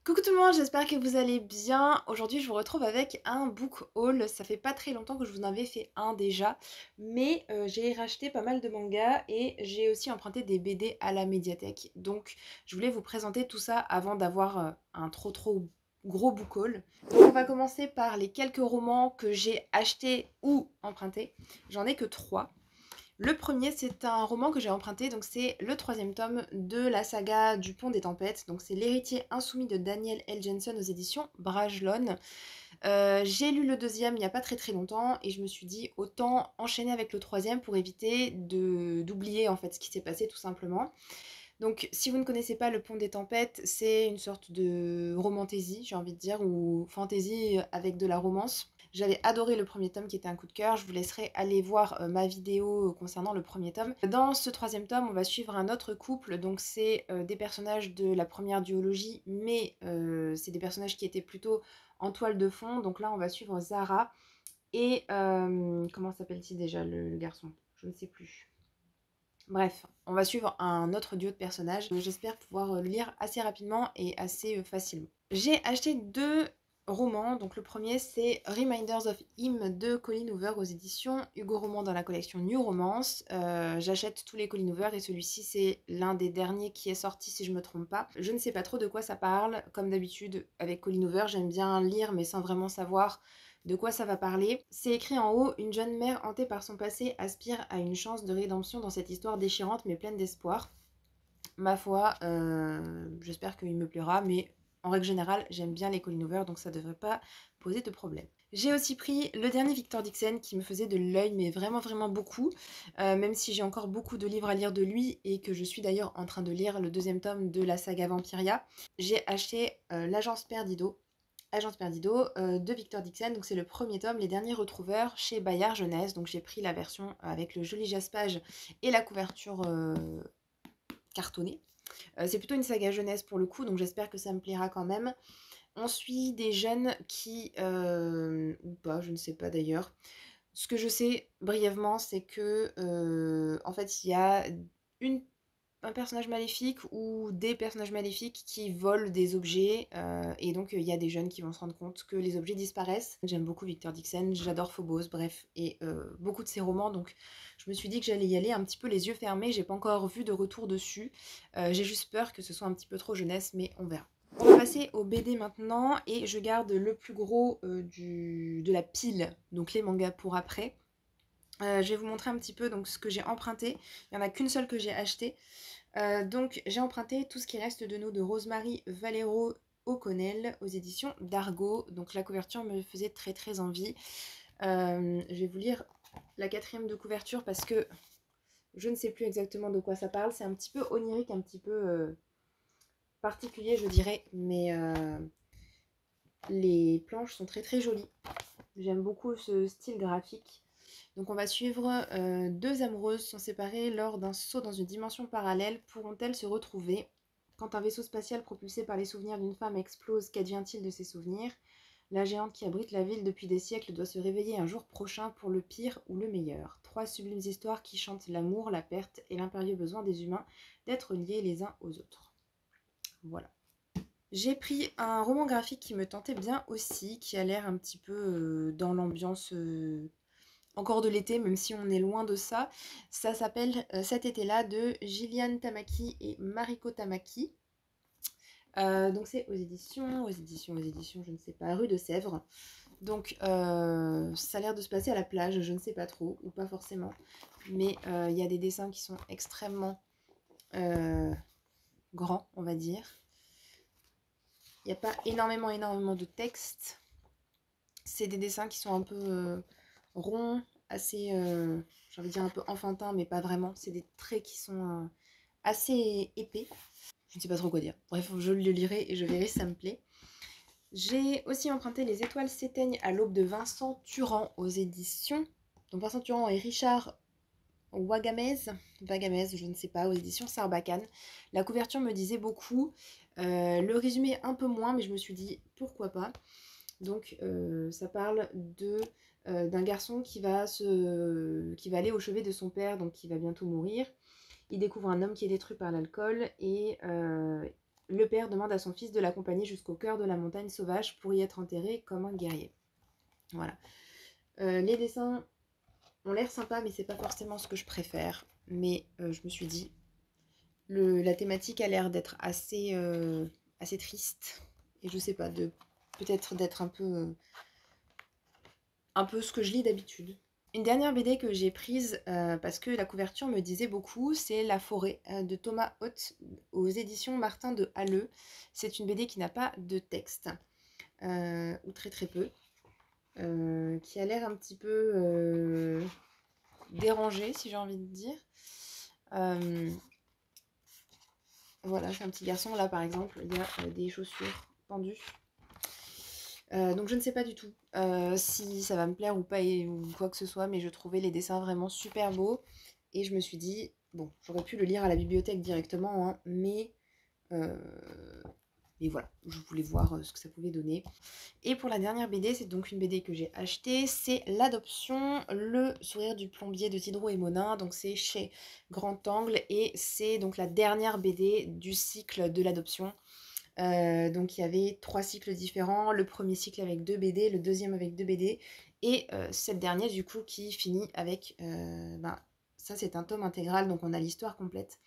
Coucou tout le monde, j'espère que vous allez bien. Aujourd'hui, je vous retrouve avec un book haul. Ça fait pas très longtemps que je vous en avais fait un déjà, mais j'ai racheté pas mal de mangas et j'ai aussi emprunté des BD à la médiathèque. Donc, je voulais vous présenter tout ça avant d'avoir un trop gros book haul. Donc, on va commencer par les quelques romans que j'ai achetés ou empruntés. J'en ai que trois. Le premier, c'est un roman que j'ai emprunté, donc c'est le troisième tome de la saga du Pont des Tempêtes. Donc c'est L'héritier insoumis de Daniel L. Jensen aux éditions Brajlon. J'ai lu le deuxième il n'y a pas très longtemps et je me suis dit autant enchaîner avec le troisième pour éviter d'oublier en fait ce qui s'est passé tout simplement. Donc si vous ne connaissez pas Le Pont des Tempêtes, c'est une sorte de romantasy, j'ai envie de dire, ou fantasy avec de la romance. J'avais adoré le premier tome qui était un coup de cœur, je vous laisserai aller voir ma vidéo concernant le premier tome. Dans ce troisième tome, on va suivre un autre couple, donc c'est des personnages de la première duologie, mais c'est des personnages qui étaient plutôt en toile de fond. Donc là, on va suivre Zara et comment s'appelle-t-il déjà le garçon? Je ne sais plus. Bref, on va suivre un autre duo de personnages. J'espère pouvoir le lire assez rapidement et assez facilement. J'ai acheté deux romans. Donc le premier c'est Reminders of Him de Colleen Hoover aux éditions Hugo Roman dans la collection New Romance. J'achète tous les Colleen Hoover et celui-ci c'est l'un des derniers qui est sorti si je me trompe pas. Je ne sais pas trop de quoi ça parle. Comme d'habitude avec Colleen Hoover, j'aime bien lire mais sans vraiment savoir de quoi ça va parler. C'est écrit en haut: une jeune mère hantée par son passé aspire à une chance de rédemption dans cette histoire déchirante mais pleine d'espoir. Ma foi, j'espère qu'il me plaira, mais en règle générale, j'aime bien les Colleen Hoover, donc ça devrait pas poser de problème. J'ai aussi pris le dernier Victor Dixon qui me faisait de l'œil, mais vraiment beaucoup, même si j'ai encore beaucoup de livres à lire de lui et que je suis d'ailleurs en train de lire le deuxième tome de la saga Vampiria. J'ai acheté l'Agence Perdido, de Victor Dixon, donc c'est le premier tome, Les Derniers Retrouveurs, chez Bayard Jeunesse. Donc j'ai pris la version avec le joli jaspage et la couverture cartonnée. C'est plutôt une saga jeunesse pour le coup, donc j'espère que ça me plaira quand même. On suit des jeunes qui, ou pas, je ne sais pas d'ailleurs. Ce que je sais brièvement, c'est que en fait, il y a une un personnage maléfique ou des personnages maléfiques qui volent des objets, et donc il y a des jeunes qui vont se rendre compte que les objets disparaissent. J'aime beaucoup Victor Dixon, j'adore Phobos, bref, et beaucoup de ses romans, donc je me suis dit que j'allais y aller un petit peu les yeux fermés. J'ai pas encore vu de retour dessus, j'ai juste peur que ce soit un petit peu trop jeunesse, mais on verra. On va passer au BD maintenant et je garde le plus gros de la pile, donc les mangas pour après. Je vais vous montrer un petit peu donc, ce que j'ai emprunté. Il n'y en a qu'une seule que j'ai achetée. Donc j'ai emprunté Tout ce qui reste de nous de Rosemary Valero O'Connell aux éditions d'Argo. Donc la couverture me faisait très envie. Je vais vous lire la quatrième de couverture parce que je ne sais plus exactement de quoi ça parle. C'est un petit peu onirique, un petit peu particulier je dirais. Mais les planches sont très jolies. J'aime beaucoup ce style graphique. Donc on va suivre deux amoureuses sont séparées lors d'un saut dans une dimension parallèle. Pourront-elles se retrouver? Quand un vaisseau spatial propulsé par les souvenirs d'une femme explose, qu'advient-il de ses souvenirs? La géante qui abrite la ville depuis des siècles doit se réveiller un jour prochain pour le pire ou le meilleur. Trois sublimes histoires qui chantent l'amour, la perte et l'impérieux besoin des humains d'être liés les uns aux autres. Voilà. J'ai pris un roman graphique qui me tentait bien aussi, qui a l'air un petit peu dans l'ambiance encore de l'été, même si on est loin de ça. Ça s'appelle Cet été-là de Gillian Tamaki et Mariko Tamaki. Donc c'est aux éditions, je ne sais pas, Rue de Sèvres. Donc ça a l'air de se passer à la plage, je ne sais pas trop, ou pas forcément. Mais il y a des dessins qui sont extrêmement grands, on va dire. Il n'y a pas énormément de texte. C'est des dessins qui sont un peu ronds, assez, j'ai envie de dire un peu enfantins, mais pas vraiment. C'est des traits qui sont assez épais. Je ne sais pas trop quoi dire. Bref, je le lirai et je verrai si ça me plaît. J'ai aussi emprunté Les étoiles s'éteignent à l'aube de Vincent Turand aux éditions. Donc Vincent Turand et Richard Wagamez, je ne sais pas, aux éditions Sarbacane. La couverture me disait beaucoup. Le résumé un peu moins, mais je me suis dit pourquoi pas. Donc ça parle d'un garçon qui va aller au chevet de son père, donc qui va bientôt mourir. Il découvre un homme qui est détruit par l'alcool et Le père demande à son fils de l'accompagner jusqu'au cœur de la montagne sauvage pour y être enterré comme un guerrier. Voilà. Les dessins ont l'air sympas, mais c'est pas forcément ce que je préfère. Mais je me suis dit, la thématique a l'air d'être assez triste. Et je sais pas, peut-être d'être un peu ce que je lis d'habitude. Une dernière BD que j'ai prise parce que la couverture me disait beaucoup, c'est La forêt de Thomas Haute aux éditions Martin de Halleux. C'est une BD qui n'a pas de texte, ou très très peu, qui a l'air un petit peu dérangée, si j'ai envie de dire. Voilà, c'est un petit garçon, là par exemple, il y a des chaussures pendues. Donc je ne sais pas du tout si ça va me plaire ou pas ou quoi que ce soit, mais je trouvais les dessins vraiment super beaux et je me suis dit, bon, j'aurais pu le lire à la bibliothèque directement, hein, euh, mais voilà, je voulais voir ce que ça pouvait donner. Et pour la dernière BD, c'est donc une BD que j'ai achetée, c'est L'Adoption, le sourire du plombier de Diderot et Monin, donc c'est chez Grand Angle et c'est donc la dernière BD du cycle de l'adoption. Donc il y avait 3 cycles différents, le premier cycle avec 2 BD, le deuxième avec 2 BD, et cette dernière du coup qui finit avec, ça c'est un tome intégral, donc on a l'histoire complète.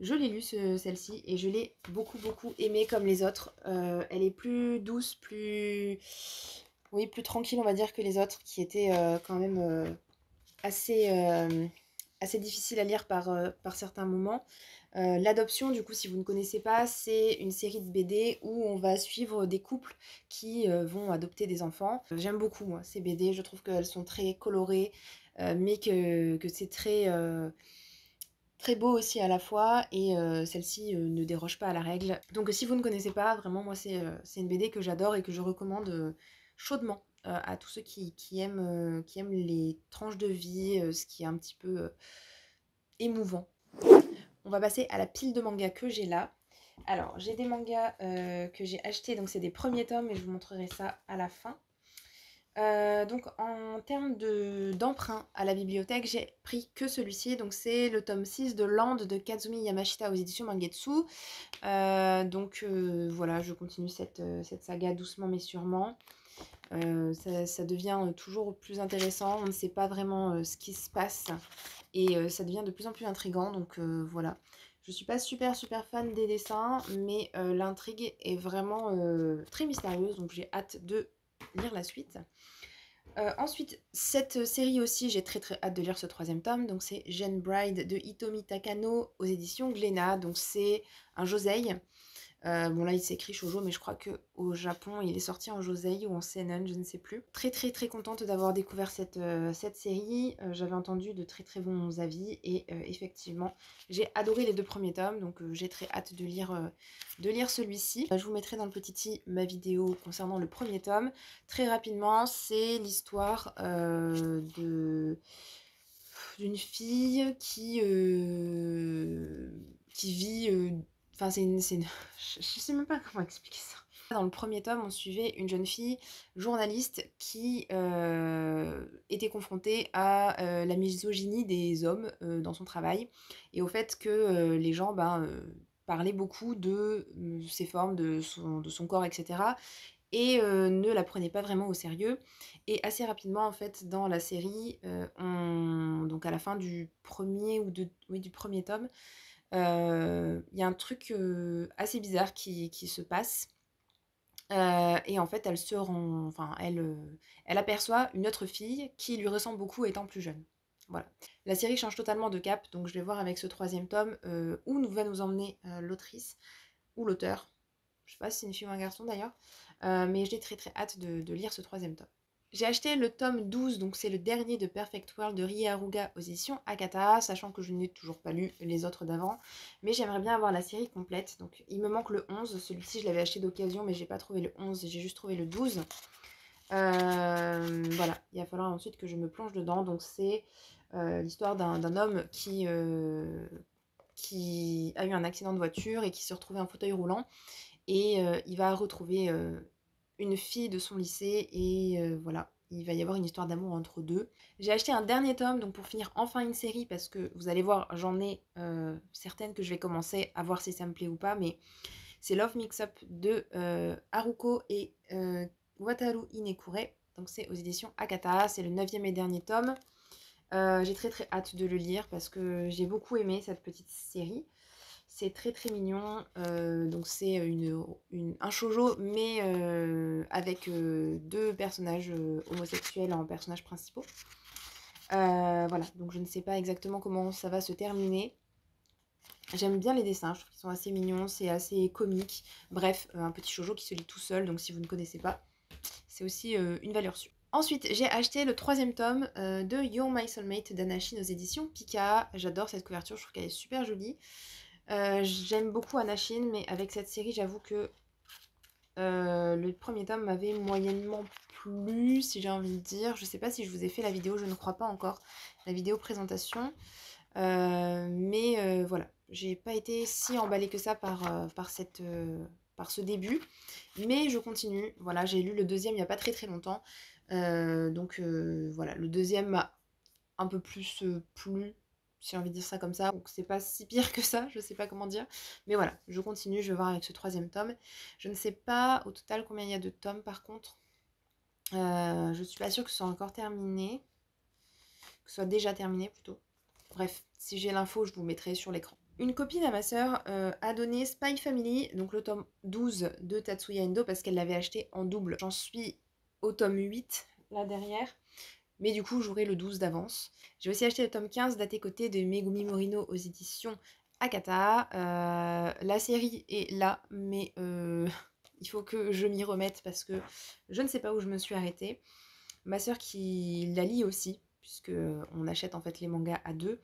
Je l'ai lu celle-ci et je l'ai beaucoup aimée comme les autres. Elle est plus douce, oui, plus tranquille on va dire que les autres qui étaient quand même assez, assez difficiles à lire par certains moments. L'adoption, du coup, si vous ne connaissez pas, c'est une série de BD où on va suivre des couples qui vont adopter des enfants. J'aime beaucoup, moi, ces BD. Je trouve qu'elles sont très colorées, mais que c'est très beau aussi à la fois. Et celle-ci ne déroge pas à la règle. Donc, si vous ne connaissez pas, vraiment, moi, c'est une BD que j'adore et que je recommande chaudement à tous ceux qui aiment les tranches de vie, ce qui est un petit peu émouvant. On va passer à la pile de mangas que j'ai là. Alors, j'ai des mangas que j'ai achetés, donc c'est des premiers tomes et je vous montrerai ça à la fin. Donc en termes d'emprunt à la bibliothèque, j'ai pris que celui-ci. Donc c'est le tome 6 de Land de Kazumi Yamashita aux éditions Mangetsu. Voilà, je continue cette saga doucement mais sûrement. Ça devient toujours plus intéressant, on ne sait pas vraiment ce qui se passe et ça devient de plus en plus intriguant, donc voilà. Je suis pas super fan des dessins, mais l'intrigue est vraiment très mystérieuse, donc j'ai hâte de lire la suite. Ensuite, cette série aussi, j'ai très hâte de lire ce troisième tome, donc c'est Gen Bride de Hitomi Takano aux éditions Glénat, donc c'est un josei. Bon là il s'écrit shoujo mais je crois qu'au Japon il est sorti en josei ou en seinen, je ne sais plus. Très contente d'avoir découvert cette série, j'avais entendu de très bons avis et effectivement j'ai adoré les 2 premiers tomes, donc j'ai très hâte de lire celui-ci. Je vous mettrai dans le petit i ma vidéo concernant le premier tome. Très rapidement, c'est l'histoire d'une fille qui vit... Enfin, je sais même pas comment expliquer ça. Dans le premier tome, on suivait une jeune fille journaliste qui était confrontée à la misogynie des hommes dans son travail et au fait que les gens parlaient beaucoup de ses formes, de son corps, etc. Et ne la prenaient pas vraiment au sérieux. Et assez rapidement, en fait, dans la série, donc à la fin du du premier tome, il y a un truc assez bizarre qui se passe. Et en fait, elle aperçoit une autre fille qui lui ressemble beaucoup étant plus jeune. Voilà. La série change totalement de cap, donc je vais voir avec ce troisième tome où va nous emmener l'autrice ou l'auteur. Je sais pas si c'est une fille ou un garçon d'ailleurs, mais j'ai très hâte de lire ce troisième tome. J'ai acheté le tome 12, donc c'est le dernier de Perfect World de Rie Haruga aux éditions Akata, sachant que je n'ai toujours pas lu les autres d'avant, mais j'aimerais bien avoir la série complète, donc il me manque le 11, celui-ci je l'avais acheté d'occasion, mais j'ai pas trouvé le 11, j'ai juste trouvé le 12. Voilà, il va falloir ensuite que je me plonge dedans, donc c'est l'histoire d'un homme qui a eu un accident de voiture et qui se retrouvait en fauteuil roulant, et il va retrouver une fille de son lycée et voilà, il va y avoir une histoire d'amour entre deux. J'ai acheté un dernier tome donc pour finir enfin une série parce que vous allez voir, j'en ai certaines que je vais commencer à voir si ça me plaît ou pas, mais C'est Love Mix Up de Haruko et Wataru Inekure. Donc c'est aux éditions Akata, c'est le 9e et dernier tome. J'ai très hâte de le lire parce que j'ai beaucoup aimé cette petite série. C'est très mignon, donc c'est un shoujo mais avec deux personnages homosexuels en personnages principaux. Voilà, donc je ne sais pas exactement comment ça va se terminer. J'aime bien les dessins, je trouve qu'ils sont assez mignons, c'est assez comique. Bref, un petit shoujo qui se lit tout seul, donc si vous ne connaissez pas, c'est aussi une valeur sûre. Ensuite, j'ai acheté le 3e tome de You're My Soulmate d'Anachine aux éditions Pika. J'adore cette couverture, je trouve qu'elle est super jolie. J'aime beaucoup Anachine, mais avec cette série, j'avoue que le premier tome m'avait moyennement plu, si j'ai envie de dire. Je sais pas si je vous ai fait la vidéo, je ne crois pas encore, la vidéo présentation. Mais voilà, j'ai pas été si emballée que ça par ce début. Mais je continue. Voilà, j'ai lu le 2e il n'y a pas très longtemps. Donc voilà, le 2e m'a un peu plus plu, si j'ai envie de dire ça comme ça. Donc c'est pas si pire que ça, je sais pas comment dire. Mais voilà, je continue, je vais voir avec ce 3e tome. Je ne sais pas au total combien il y a de tomes par contre. Je suis pas sûre que ce soit encore terminé. Que ce soit déjà terminé plutôt. Bref, si j'ai l'info, je vous mettrai sur l'écran. Une copine à ma sœur a donné Spy Family, donc le tome 12 de Tatsuya Endo, parce qu'elle l'avait acheté en double. J'en suis au tome 8, là derrière. Mais du coup, j'aurai le 12 d'avance. J'ai aussi acheté le tome 15 d'Ate Côté de Megumi Morino aux éditions Akata. La série est là, mais il faut que je m'y remette parce que je ne sais pas où je me suis arrêtée. Ma sœur qui la lit aussi, puisque on achète en fait les mangas à deux,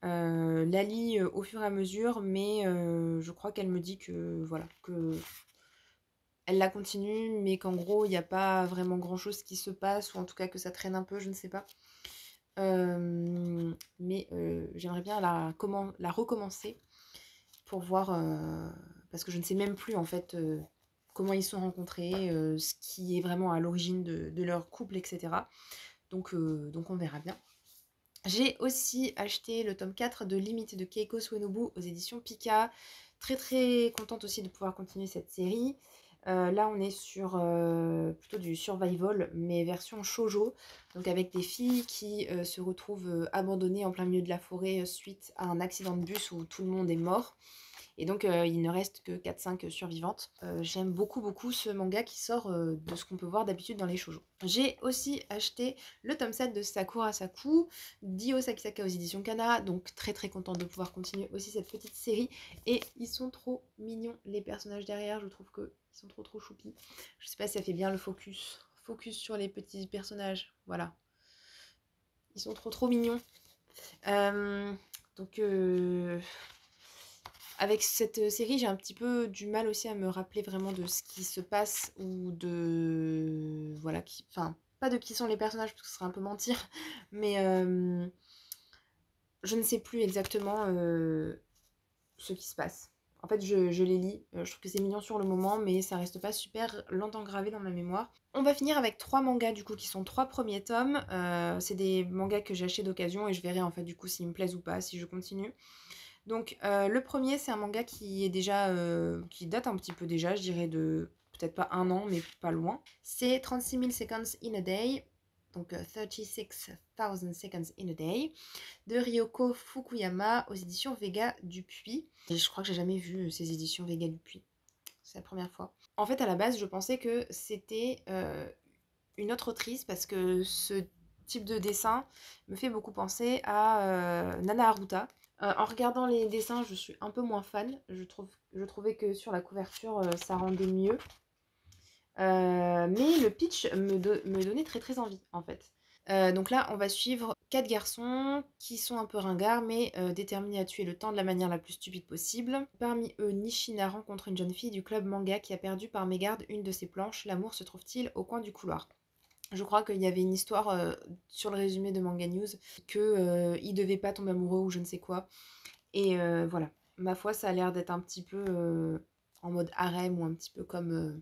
la lit au fur et à mesure, mais je crois qu'elle me dit que voilà, que elle la continue, mais qu'en gros, il n'y a pas vraiment grand-chose qui se passe, ou en tout cas que ça traîne un peu, je ne sais pas. Mais j'aimerais bien la recommencer pour voir, parce que je ne sais même plus en fait comment ils se sont rencontrés, ce qui est vraiment à l'origine de leur couple, etc. Donc on verra bien. J'ai aussi acheté le tome 4 de Limite de Keiko Suenobu aux éditions Pika. Très contente aussi de pouvoir continuer cette série. Là on est sur plutôt du survival mais version shoujo, donc avec des filles qui se retrouvent abandonnées en plein milieu de la forêt suite à un accident de bus où tout le monde est mort. Et donc il ne reste que 4-5 survivantes. J'aime beaucoup ce manga qui sort de ce qu'on peut voir d'habitude dans les shoujo. J'ai aussi acheté le tome 7 de Sakura Saku, Dio Sakisaka aux éditions Kana, donc très contente de pouvoir continuer aussi cette petite série. Et ils sont trop mignons les personnages derrière, je trouve qu'ils sont trop choupis. Je sais pas si ça fait bien le focus sur les petits personnages, voilà. Ils sont trop mignons. Donc avec cette série, j'ai un petit peu du mal aussi à me rappeler vraiment de ce qui se passe ou de... Voilà, enfin, pas de qui sont les personnages parce que ce serait un peu mentir, mais je ne sais plus exactement ce qui se passe. En fait, je les lis, je trouve que c'est mignon sur le moment, mais ça reste pas super longtemps gravé dans ma mémoire. On va finir avec 3 mangas du coup, qui sont 3 premiers tomes. C'est des mangas que j'ai achetés d'occasion et je verrai en fait du coup s'ils me plaisent ou pas, si je continue. Donc le premier, c'est un manga qui est déjà qui date un petit peu déjà, je dirais de peut-être pas un an, mais pas loin. C'est 36 000 Seconds in a Day, donc 36,000 Seconds in a Day, de Ryoko Fukuyama aux éditions Vega Dupuis. Et je crois que j'ai jamais vu ces éditions Vega Dupuis. C'est la première fois. En fait, à la base, je pensais que c'était une autre autrice parce que ce type de dessin me fait beaucoup penser à Nana Haruta. En regardant les dessins, je suis un peu moins fan. Je trouvais que sur la couverture, ça rendait mieux. Mais le pitch me donnait très envie, en fait. Donc là, on va suivre 4 garçons qui sont un peu ringards, mais déterminés à tuer le temps de la manière la plus stupide possible. Parmi eux, Nishina rencontre une jeune fille du club manga qui a perdu par mégarde une de ses planches. L'amour se trouve-t-il au coin du couloir? Je crois qu'il y avait une histoire sur le résumé de Manga News qu'il devait pas tomber amoureux ou je ne sais quoi. Et voilà, ma foi, ça a l'air d'être un petit peu en mode harem ou un petit peu comme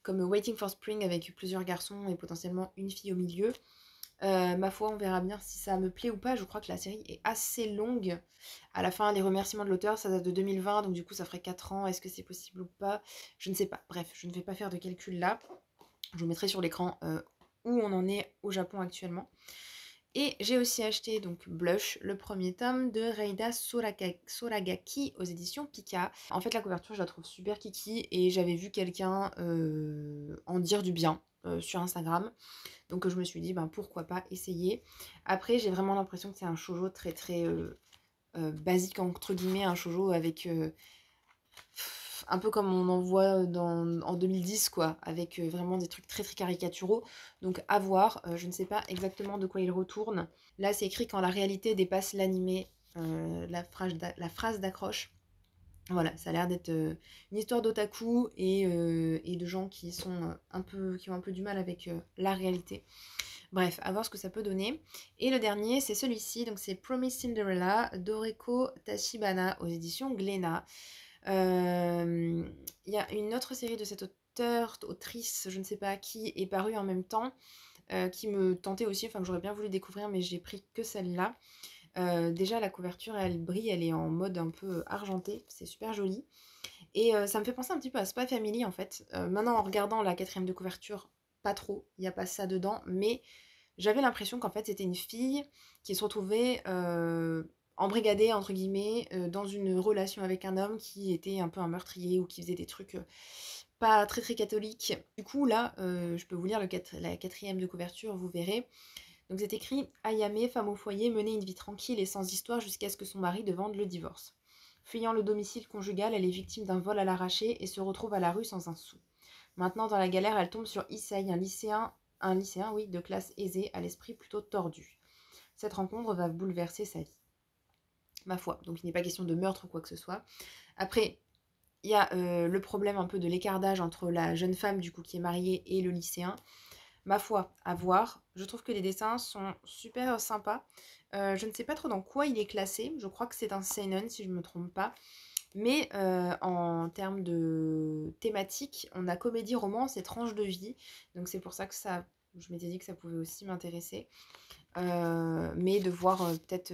Waiting for Spring avec plusieurs garçons et potentiellement une fille au milieu. Ma foi, on verra bien si ça me plaît ou pas. Je crois que la série est assez longue. À la fin, les remerciements de l'auteur, ça date de 2020, donc du coup, ça ferait 4 ans. Est-ce que c'est possible ou pas? Je ne sais pas. Bref, je ne vais pas faire de calcul là. Je vous mettrai sur l'écran où on en est au Japon actuellement. Et j'ai aussi acheté donc Blush, le premier tome de Reida Soragaki aux éditions Pika. En fait, la couverture, je la trouve super kiki et j'avais vu quelqu'un en dire du bien sur Instagram. Donc je me suis dit, ben, pourquoi pas essayer. Après, j'ai vraiment l'impression que c'est un shoujo très très basique, entre guillemets, un shoujo avec un peu comme on en voit en 2010, quoi, avec vraiment des trucs très très caricaturaux. Donc à voir, je ne sais pas exactement de quoi il retourne. Là, c'est écrit quand la réalité dépasse l'animé, la phrase d'accroche. Voilà, ça a l'air d'être une histoire d'otaku et de gens qui sont qui ont un peu du mal avec la réalité. Bref, à voir ce que ça peut donner. Et le dernier, c'est celui-ci, donc c'est Promise Cinderella d'Oreko Tachibana aux éditions Glénat. Il y a une autre série de cette autrice, je ne sais pas qui, est parue en même temps, qui me tentait aussi, enfin que j'aurais bien voulu découvrir, mais j'ai pris que celle-là. Déjà, la couverture, elle brille, elle est en mode un peu argenté, c'est super joli. Et ça me fait penser un petit peu à Spy Family en fait. Maintenant, en regardant la quatrième de couverture, pas trop, il n'y a pas ça dedans, mais j'avais l'impression qu'en fait c'était une fille qui se retrouvait embrigadée entre guillemets dans une relation avec un homme qui était un peu un meurtrier ou qui faisait des trucs pas très très catholiques. Du coup là, je peux vous lire la quatrième de couverture, vous verrez. Donc c'est écrit: Ayame, femme au foyer, menait une vie tranquille et sans histoire jusqu'à ce que son mari demande le divorce. Fuyant le domicile conjugal, elle est victime d'un vol à l'arraché et se retrouve à la rue sans un sou. Maintenant, dans la galère, elle tombe sur Issei, un lycéen oui, de classe aisée, à l'esprit plutôt tordu. Cette rencontre va bouleverser sa vie. Ma foi, donc il n'est pas question de meurtre ou quoi que ce soit. Après, il y a le problème un peu de l'écartage entre la jeune femme du coup qui est mariée et le lycéen. Ma foi, à voir. Je trouve que les dessins sont super sympas. Je ne sais pas trop dans quoi il est classé. Je crois que c'est un seinen si je ne me trompe pas. Mais en termes de thématique, on a comédie, romance et tranche de vie. Donc c'est pour ça que je m'étais dit que ça pouvait aussi m'intéresser. Mais de voir peut-être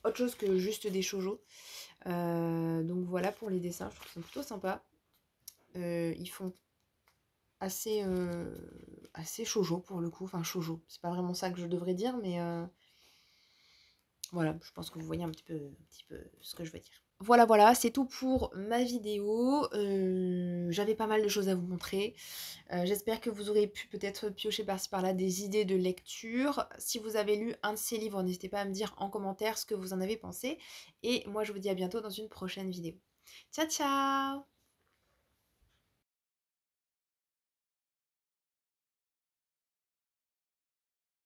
autre chose que juste des shoujo. Donc voilà pour les dessins, je trouve qu'ils sont plutôt sympas. Ils font assez shoujo pour le coup. Enfin shoujo, c'est pas vraiment ça que je devrais dire, mais voilà, je pense que vous voyez un petit peu ce que je veux dire. Voilà, voilà, c'est tout pour ma vidéo. J'avais pas mal de choses à vous montrer. J'espère que vous aurez pu peut-être piocher par-ci par-là des idées de lecture. Si vous avez lu un de ces livres, n'hésitez pas à me dire en commentaire ce que vous en avez pensé. Et moi, je vous dis à bientôt dans une prochaine vidéo. Ciao, ciao!